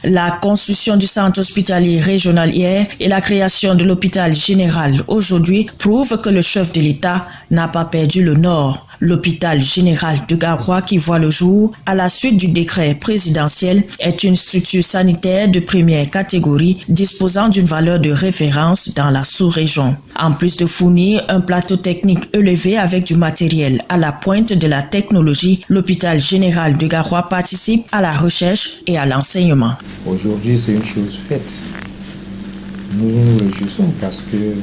La construction du centre hospitalier régional hier et la création de l'hôpital général aujourd'hui prouvent que le chef de l'État n'a pas perdu le nord. L'hôpital général de Garoua, qui voit le jour à la suite du décret présidentiel, est une structure sanitaire de première catégorie disposant d'une valeur de référence dans la sous-région. En plus de fournir un plateau technique élevé avec du matériel à la pointe de la technologie, l'hôpital général de Garoua participe à la recherche et à l'enseignement. Aujourd'hui, c'est une chose faite. Nous nous réjouissons parce que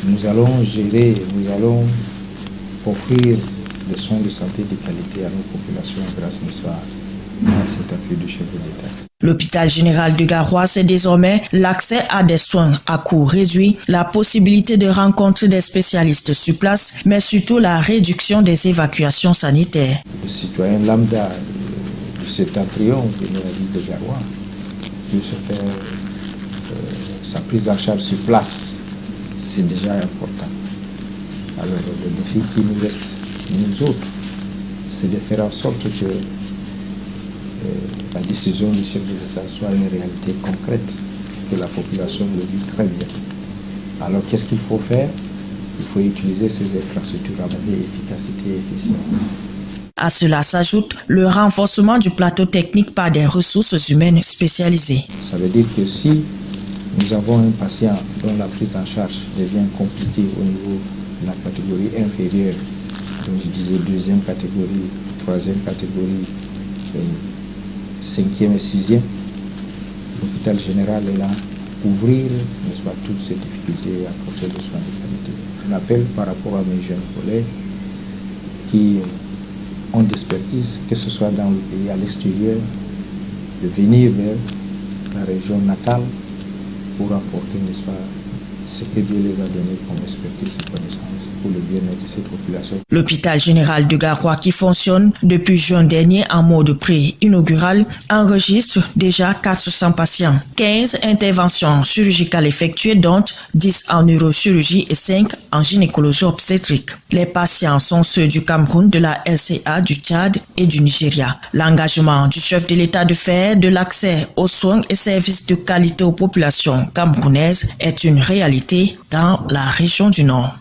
nous allons gérer, nous allons offrir des soins de santé de qualité à nos populations grâce, n'est-ce pas, à cet appui du chef de l'État. L'hôpital général de Garoua, c'est désormais l'accès à des soins à coût réduit, la possibilité de rencontrer des spécialistes sur place, mais surtout la réduction des évacuations sanitaires. Le citoyen lambda du septentrion de la ville de Garoua peut se faire sa prise en charge sur place, c'est déjà important. Alors le défi qui nous reste, nous autres, c'est de faire en sorte que la décision du chef de l'État soit une réalité concrète, que la population le vit très bien. Alors qu'est-ce qu'il faut faire? Il faut utiliser ces infrastructures avec efficacité et efficience. À cela s'ajoute le renforcement du plateau technique par des ressources humaines spécialisées. Ça veut dire que si nous avons un patient dont la prise en charge devient compliquée au niveau de la catégorie inférieure, donc je disais deuxième catégorie, troisième catégorie, cinquième et sixième, l'hôpital général est là pour couvrir, n'est-ce pas, toutes ces difficultés et apporter des soins de qualité. Un appel par rapport à mes jeunes collègues qui ont d'expertise, que ce soit dans le pays, à l'extérieur, de venir vers la région natale pour apporter, n'est-ce pas, ce que Dieu les a donné comme expertise et connaissance pour le bien-être de ces populations. L'hôpital général de Garoua, qui fonctionne depuis juin dernier en mode pré-inaugural, enregistre déjà 400 patients. 15 interventions chirurgicales effectuées, dont 10 en neurochirurgie et 5 en gynécologie obstétrique. Les patients sont ceux du Cameroun, de la LCA, du Tchad et du Nigeria. L'engagement du chef de l'État de faire de l'accès aux soins et services de qualité aux populations camerounaises est une réalité dans la région du Nord.